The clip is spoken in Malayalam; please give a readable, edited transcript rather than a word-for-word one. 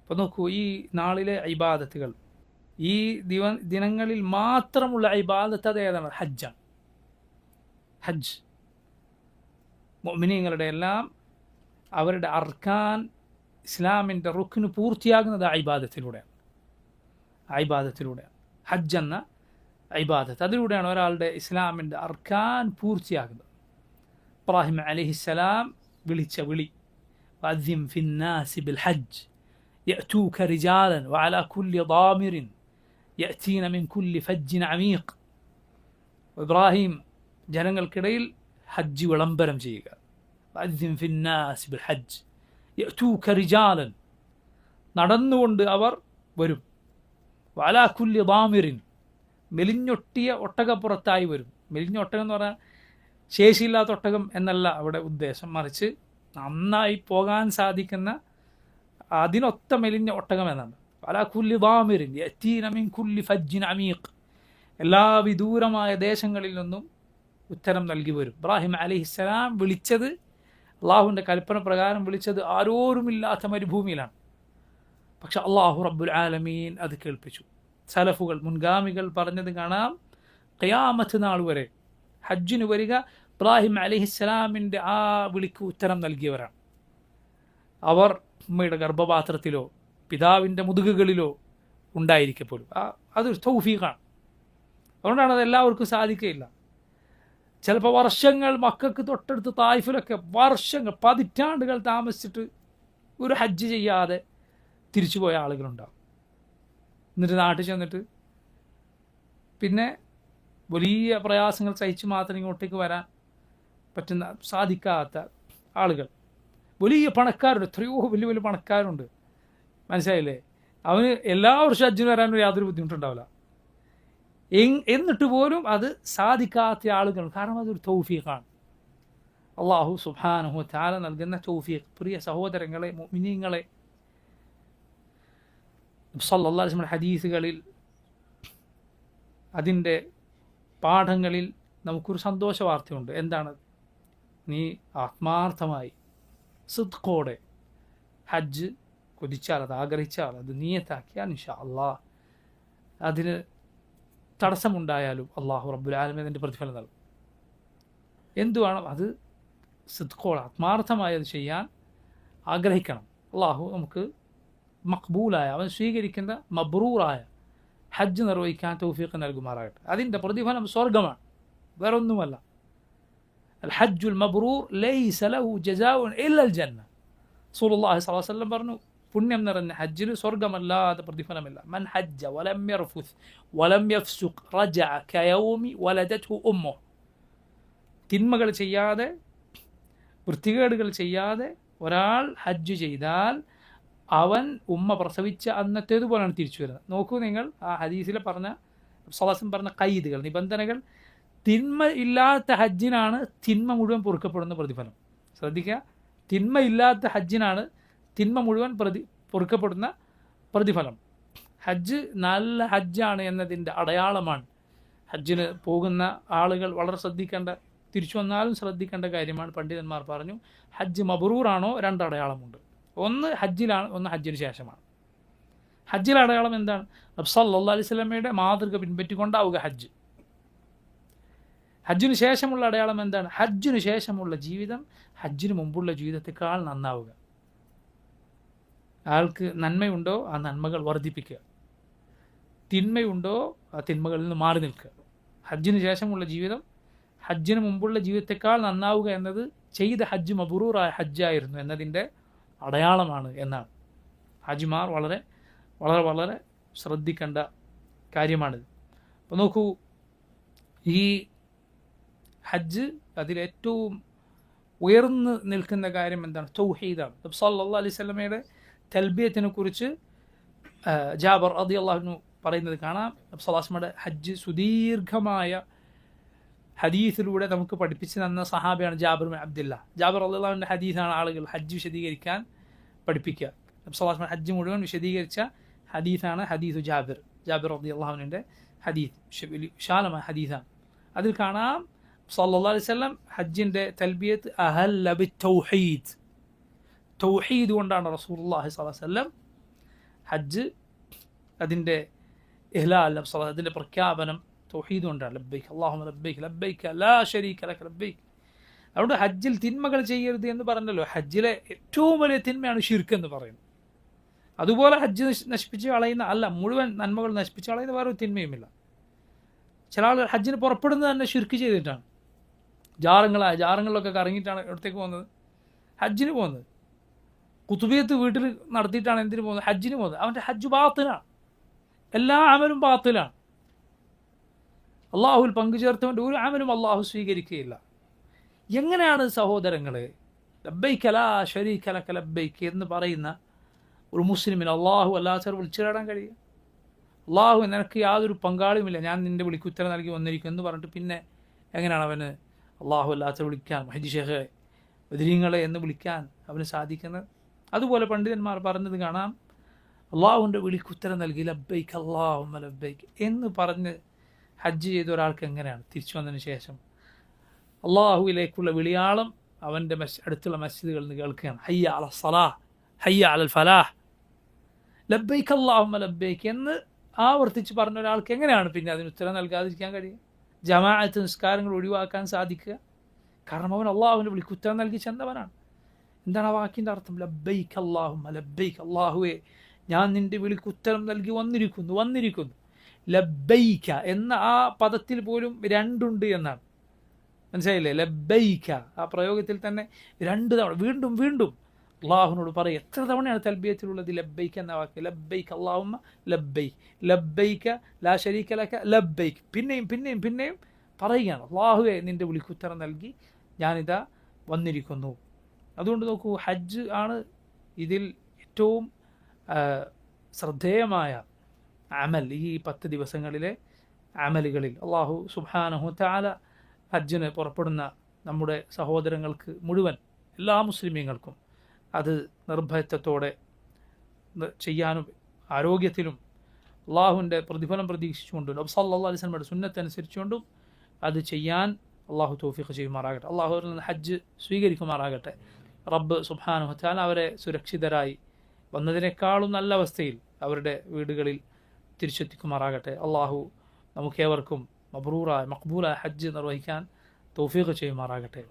അപ്പോൾ നോക്കൂ, ഈ നാളിലെ ഇബാദത്തുകൾ, ഈ ദിനങ്ങളിൽ മാത്രമുള്ള ഇബാദത്ത് അത് ഏതാണ്? ഹജ്ജാണ്. ഹജ്ജ് മുഅ്മിനീങ്ങളുടെ എല്ലാം അവരുടെ അർക്കാൻ, ഇസ്ലാമിൻ്റെ റുക്ന് പൂർത്തിയാകുന്നത് ഇബാദത്തിലൂടെയാണ്. ഹജ്ജ് എന്ന ഇബാദത്ത്, അതിലൂടെയാണ് ഒരാളുടെ ഇസ്ലാമിൻ്റെ അർക്കാൻ പൂർത്തിയാകുന്നത്. ഇബ്രാഹിം അലൈഹിസ്സലാം വിളിച്ച വിളി, വഅദ്ദിം ഫിന്നാസി ബിൽ ഹജ്ജ് യഅതൂക റിജാലൻ വഅലാ കുല്ലി ളാമിറിൻ യഅതീന മിൻ കുല്ലി ഫജ്ജിൻ അമീഖ്. ഇബ്രാഹിം ജനങ്ങൾക്കിടയിൽ ഹജ്ജ് വിളംബരം ചെയ്യുക. വഅദ്ദിം ഫിന്നാസി ബിൽ ഹജ്ജ് യഅതൂക റിജാലൻ, നടന്നുകൊണ്ട് അവർ വരും. വഅലാ കുല്ലി ളാമിറിൻ, മെലിഞ്ഞൊട്ടിയ ഒട്ടകപ്പുറത്തായി വരും. മെലിഞ്ഞ ഒട്ടകം എന്ന് പറഞ്ഞാൽ ശേഷിയില്ലാത്ത ഒട്ടകം എന്നല്ല അവിടെ ഉദ്ദേശം, മറിച്ച് നന്നായി പോകാൻ സാധിക്കുന്ന അതിനൊത്ത മെലിഞ്ഞ ഒട്ടകം എന്നാണ്. അലാ കുല്ലി ളാമിറിൻ യഅതീന മിൻ കുല്ലി ഫജ്ജിൻ അമീഖ്, എല്ലാ വിദൂരമായ ദേശങ്ങളിൽ നിന്നും ഉത്തരം നൽകി വരും. ഇബ്രാഹിം അലൈഹിസ്സലാം വിളിച്ചത്, അള്ളാഹുവിൻ്റെ കൽപ്പന പ്രകാരം വിളിച്ചത് ആരോരുമില്ലാത്ത മരുഭൂമിയിലാണ്. പക്ഷെ അള്ളാഹു റബ്ബുൽ ആലമീൻ അത് കേൾപ്പിച്ചു. സലഫുകൾ, മുൻഗാമികൾ പറഞ്ഞത് കാണാം, ഖിയാമത്ത് നാൾ വരെ ഹജ്ജിന് വരിക ഇബ്രാഹിം അലൈഹിസ്സലാമിൻ്റെ ആ വിളിക്ക് ഉത്തരം നൽകിയവരാണ്. അവർ ഉമ്മയുടെ ഗർഭപാത്രത്തിലോ പിതാവിൻ്റെ മുതുകുകളിലോ ഉണ്ടായിരിക്കപ്പോലും അതൊരു തൗഫീഖാണ്. അതുകൊണ്ടാണ് അത് എല്ലാവർക്കും സാധിക്കുകയില്ല. ചിലപ്പോൾ വർഷങ്ങൾ, മക്കൾക്ക് തൊട്ടടുത്ത് തായിഫിലൊക്കെ വർഷങ്ങൾ, പതിറ്റാണ്ടുകൾ താമസിച്ചിട്ട് ഒരു ഹജ്ജ് ചെയ്യാതെ തിരിച്ചുപോയ ആളുകളുണ്ടാവും. എന്നിട്ട് നാട്ടിൽ ചെന്നിട്ട് പിന്നെ വലിയ പ്രയാസങ്ങൾ സഹിച്ച് മാത്രം ഇങ്ങോട്ടേക്ക് വരാൻ പറ്റുന്ന, സാധിക്കാത്ത ആളുകൾ, വലിയ പണക്കാരുണ്ട്, എത്രയോ വലിയ വലിയ പണക്കാരുണ്ട്, മനസ്സിലായില്ലേ? അവന് എല്ലാ വർഷവും ഹജ്ജിന് വരാനും യാതൊരു ബുദ്ധിമുട്ടുണ്ടാവില്ല. എന്നിട്ട് പോലും അത് സാധിക്കാത്ത ആളുകൾ, കാരണം അതൊരു തൗഫീഖാണ്. അള്ളാഹു സുബ്ഹാനഹു വ തആല നൽകുന്ന തൗഫീഖ്. പ്രിയ സഹോദരങ്ങളെ, മുഅ്മിനീങ്ങളെ, സല്ലല്ലാഹു അലൈഹി വസല്ലം ഹദീസുകളിൽ, അതിൻ്റെ പാഠങ്ങളിൽ നമുക്കൊരു സന്തോഷ വാർത്തയുണ്ട്. എന്താണ്? നീ ആത്മാർത്ഥമായി സിദ്ഖോടെ ഹജ്ജ് കൊതിച്ചാൽ, അത് ആഗ്രഹിച്ചാൽ, അത് നിയത്താക്കിയാൽ ഇൻഷാ അല്ലാഹ് അതിന് തടസ്സമുണ്ടായാലും അള്ളാഹു റബ്ബുൽ ആലമീൻ അതിൻ്റെ പ്രതിഫലം നൽകും. എന്തു വേണം? അത് സിദ്ഖോടെ ആത്മാർത്ഥമായി അത് ചെയ്യാൻ ആഗ്രഹിക്കണം. അള്ളാഹു നമുക്ക് മഖ്ബൂലായ, അവൻ സ്വീകരിക്കുന്ന മബ്രൂറായ ഹജ്ജ് നിർവഹിക്കാൻ തൗഫീഖ് നൽകുമാറാകട്ടെ. അതിൻ്റെ പ്രതിഫലം സ്വർഗമാണ്, വേറൊന്നുമല്ല. അൽ ഹജ്ജുൽ മബ്രൂർ ലൈസ ലഹു ജസാഉൻ ഇല്ലൽ ജന്ന. റസൂലുള്ളാഹി സ്വല്ലല്ലാഹു അലൈഹി വസല്ലം പറഞ്ഞു, പുണ്യം നിറഞ്ഞ ഹജ്ജിന് സ്വർഗമല്ലാതെ പ്രതിഫലമില്ല. മൻ ഹജ്ജ വലം യർഫുസ് വലം യഫ്സുഖ് റജഅ കയൗമി വലദത്ഹു ഉമ്മുഹു. തിന്മകൾ ചെയ്യാതെ, വൃത്തികേടുകൾ ചെയ്യാതെ ഒരാൾ ഹജ്ജ് ചെയ്താൽ അവൻ ഉമ്മ പ്രസവിച്ച അന്നത്തേതുപോലെയാണ് തിരിച്ചു വരുന്നത്. നോക്കൂ നിങ്ങൾ, ആ ഹദീസിൽ പറഞ്ഞ, സ്വലാസം പറഞ്ഞ ഖൈദുകൾ, നിബന്ധനകൾ. തിന്മ ഇല്ലാത്ത ഹജ്ജിനാണ് തിന്മ മുഴുവൻ പൊറുക്കപ്പെടുന്ന പ്രതിഫലം. ശ്രദ്ധിക്കുക, തിന്മ ഇല്ലാത്ത ഹജ്ജിനാണ് തിന്മ മുഴുവൻ പൊറുക്കപ്പെടുന്ന പ്രതിഫലം. ഹജ്ജ് നല്ല ഹജ്ജാണ് എന്നതിൻ്റെ അടയാളമാണ്. ഹജ്ജിന് പോകുന്ന ആളുകൾ വളരെ ശ്രദ്ധിക്കേണ്ട, തിരിച്ചു വന്നാലും ശ്രദ്ധിക്കേണ്ട കാര്യമാണ്. പണ്ഡിതന്മാർ പറഞ്ഞു, ഹജ്ജ് മബ്രൂറാണോ? രണ്ടടയാളമുണ്ട്. ഒന്ന് ഹജ്ജിലാണ്, ഒന്ന് ഹജ്ജിന് ശേഷമാണ്. ഹജ്ജിലെ അടയാളം എന്താണ്? നബി സല്ലല്ലാഹു അലൈഹി വസല്ലമയുടെ മാതൃക പിൻപറ്റിക്കൊണ്ടാവുക ഹജ്ജ്. ഹജ്ജിന് ശേഷമുള്ള അടയാളം എന്താണ്? ഹജ്ജിന് ശേഷമുള്ള ജീവിതം ഹജ്ജിന് മുമ്പുള്ള ജീവിതത്തെക്കാൾ നന്നാവുക. ആൾക്ക് നന്മയുണ്ടോ ആ നന്മകൾ വർദ്ധിപ്പിക്കുക, തിന്മയുണ്ടോ ആ തിന്മകളിൽ നിന്ന് മാറി നിൽക്കുക. ഹജ്ജിന് ശേഷമുള്ള ജീവിതം ഹജ്ജിന് മുമ്പുള്ള ജീവിതത്തെക്കാൾ നന്നാവുക എന്നത് ചെയ്ത ഹജ്ജ് മബ്രൂറായ ഹജ്ജായിരുന്നു എന്നതിൻ്റെ അടയാളമാണ് എന്നാണ്. ഹാജിമാർ വളരെ വളരെ വളരെ ശ്രദ്ധിക്കേണ്ട കാര്യമാണിത്. അപ്പോൾ നോക്കൂ, ഈ ഹജ്ജ് അതിലേറ്റവും ഉയർന്നു നിൽക്കുന്ന കാര്യം എന്താണ്? തൗഹീദാണ്. നബി സല്ലല്ലാഹു അലൈഹി വസല്ലമയുടെ തൽബിയത്തിനെ കുറിച്ച് ജാബർ റളിയല്ലാഹു അൻഹു പറയുന്നത് കാണാം. നബി സല്ലല്ലാഹു അലൈഹി വസല്ലമയുടെ ഹജ്ജ് സുദീർഘമായ ഹദീസിലൂടെ നമുക്ക് പഠിപ്പിച്ച് തന്ന സഹാബിയാണ് ജാബിർ ബിൻ അബ്ദുല്ല. ജാബിർ റളിയല്ലാഹു അൻഹുവിൻ്റെ ഹദീസാണ് ആളുകൾ ഹജ്ജ് വിശദീകരിക്കാൻ പഠിപ്പിക്കുക. നബി സല്ലല്ലാഹു അലൈഹി വസല്ലം ഹജ്ജ് മുഴുവൻ വിശദീകരിച്ച ഹദീസാണ് ഹദീസു ജാബിർ റളിയല്ലാഹു അൻഹുവിൻ്റെ ഹദീസ്. വിശാലമായ ഹദീസാണ്. അതിൽ കാണാം സല്ലല്ലാഹു അലൈഹി വസല്ലം ഹജ്ജിൻ്റെ തൽബിയത്ത് അഹല്ല ബിത്തൗഹീദ്, തൗഹീദ് കൊണ്ടാണ് റസൂലുള്ളാഹി സ്വല്ലല്ലാഹു അലൈഹി വസല്ലം ഹജ്ജ് അതിൻ്റെ ഇഹ്ലാൽ, അതിൻ്റെ പ്രഖ്യാപനം തൗഹീദ് കൊണ്ടാണ്. ലബ്ബൈക്ക് അല്ലാഹുമ്മ ലബ്ബൈക്ക് ലബ്ബൈക ലാ ശരീക ലക ലബ്ബൈക്ക്. അതുകൊണ്ട് ഹജ്ജിൽ തിന്മകൾ ചെയ്യരുത് എന്ന് പറഞ്ഞല്ലോ. ഹജ്ജിലെ ഏറ്റവും വലിയ തിന്മയാണ് ഷിർക്ക് എന്ന് പറയുന്നത്. അതുപോലെ ഹജ്ജ് നശിപ്പിച്ച് കളയുന്ന അല്ല, മുഴുവൻ നന്മകൾ നശിപ്പിച്ച് കളയുന്ന വേറെ ഒരു തിന്മയുമില്ല. ചില ആളുകൾ ഹജ്ജിന് പുറപ്പെടുന്നത് തന്നെ ഷിർക്ക് ചെയ്തിട്ടാണ്. ജാറങ്ങളിലൊക്കെ കറങ്ങിയിട്ടാണ് ഇവിടത്തേക്ക് പോകുന്നത്, ഹജ്ജിന് പോകുന്നത്. കുത്തുബിയത്ത് വീട്ടിൽ നടത്തിയിട്ടാണ് എന്തിനു പോകുന്നത്? ഹജ്ജിന് പോകുന്നത്. അവൻ്റെ ഹജ്ജ് ബാത്തിലാണ്, എല്ലാ അമലും ബാത്തിലാണ്. അള്ളാഹുവിൽ പങ്കുചേർത്തവൻ്റെ ഒരു അമലും അള്ളാഹു സ്വീകരിക്കുകയില്ല. എങ്ങനെയാണ് സഹോദരങ്ങളെ ലബ്ബൈക ലാ ശരീക ലക ലബ്ബൈക്ക് എന്ന് പറയുന്ന ഒരു മുസ്ലിമിന് അള്ളാഹു അല്ലാത്തവർ വിളിച്ചിടാൻ കഴിയുക? അള്ളാഹു നിനക്ക് യാതൊരു പങ്കാളിയുമില്ല, ഞാൻ നിൻ്റെ വിളിക്കുത്തരം നൽകി വന്നിരിക്കും എന്ന് പറഞ്ഞിട്ട് പിന്നെ എങ്ങനെയാണ് അവന് അള്ളാഹു അല്ലാത്തവർ വിളിക്കാൻ, മഹദി ഷേഖെ, ബദരീങ്ങളെ എന്ന് വിളിക്കാൻ അവന് സാധിക്കുന്നത്? അതുപോലെ പണ്ഡിതന്മാർ പറഞ്ഞത് കാണാം, അള്ളാഹുവിൻ്റെ വിളിക്കുത്തരം നൽകി ലബ്ബൈക്ക് അല്ലാഹുമ്മ ലബ്ബൈക്ക് എന്ന് പറഞ്ഞ് ഹജ്ജ് ചെയ്ത ഒരാൾക്ക് എങ്ങനെയാണ് തിരിച്ചു വന്നതിന് ശേഷം അള്ളാഹുവിലേക്കുള്ള വിളിയാളം അവൻ്റെ അടുത്തുള്ള മസ്ജിദുകളിൽ നിന്ന് കേൾക്കുകയാണ്, ഹയ്യ അല സലാഹ്, ഹയ്യ അലൽ ഫലാഹ്, ലബ്ബൈക്ക് അല്ലാഹുമ്മ ലബ്ബൈക്ക് എന്ന് ആവർത്തിച്ച് പറഞ്ഞ ഒരാൾക്ക് എങ്ങനെയാണ് പിന്നെ അതിന് ഉത്തരം നൽകാതിരിക്കാൻ കഴിയുക? ജമാഅത്ത് നിസ്കാരങ്ങൾ ഒഴിവാക്കാൻ സാധിക്കുക? കാരണം അവൻ അള്ളാഹുവിൻ്റെ വിളിക്കുത്തരം നൽകി ചെന്നവനാണ്. എന്താണ് ആ വാക്കിൻ്റെ അർത്ഥം? ലബ്ബൈക്ക് അല്ലാഹുമ്മ ലബ്ബൈക്ക്, അള്ളാഹുവെ ഞാൻ നിൻ്റെ വിളിക്കുത്തരം നൽകി വന്നിരിക്കുന്നു. ലബ്ബൈക എന്ന ആ പദത്തിൽ പോലും രണ്ടുണ്ട് എന്നാണ്, മനസ്സിലായില്ലേ? ലബ്ബൈക ആ പ്രയോഗത്തിൽ തന്നെ 2 തവണ വീണ്ടും വീണ്ടും അള്ളാഹുവിനോട് പറയും. എത്ര തവണയാണ് തൽബിയത്തിലുള്ളത് ലബ്ബൈക എന്ന വാക്ക്? ലബ്ബൈക അല്ലാഹുമ്മ ലബ്ബൈക്, ലബ്ബൈക ലാ ശരീക ലക ലബ്ബൈക്. പിന്നെയും പിന്നെയും പിന്നെയും പറയുകയാണ്, അള്ളാഹുവെ നിൻ്റെ വിളിക്കുത്തരം നൽകി ഞാനിതാ വന്നിരിക്കുന്നു. അതുകൊണ്ട് നോക്കൂ, ഹജ്ജ് ആണ് ഇതിൽ ഏറ്റവും ശ്രദ്ധേയമായ അമൽ. ഈ 10 ദിവസങ്ങളിലെ അമലുകളിൽ അള്ളാഹു സുബ്ഹാനഹു തആല ഹജ്ജിന് പുറപ്പെടുന്ന നമ്മുടെ സഹോദരങ്ങൾക്ക് മുഴുവൻ, എല്ലാ മുസ്ലിമീങ്ങൾക്കും അത് നിർഭയത്വത്തോടെ ചെയ്യാനും ആരോഗ്യത്തിലും അള്ളാഹുവിൻ്റെ പ്രതിഫലം പ്രതീക്ഷിച്ചുകൊണ്ടും നബി സല്ലല്ലാഹു അലൈഹി വസല്ലമയുടെ സുന്നത്ത് അനുസരിച്ചുകൊണ്ടും അത് ചെയ്യാൻ അള്ളാഹു തൗഫീഖ് ചെയ്യുമാറാകട്ടെ. അള്ളാഹു അവരിൽ നിന്ന് ഹജ്ജ് സ്വീകരിക്കുമാറാകട്ടെ. റബ്ബ് സുബ്ഹാനഹു തആല അവരെ സുരക്ഷിതരായി വന്നതിനേക്കാളും നല്ല അവസ്ഥയിൽ അവരുടെ വീടുകളിൽ തിരിച്ചെത്തിക്കുമാറാകട്ടെ. അള്ളാഹു നമുക്കേവർക്കും മബ്രൂറായ മഖ്ബൂലായ ഹജ്ജ് നിർവഹിക്കാൻ തൗഫീഖ് ചെയ്യുമാറാകട്ടെ.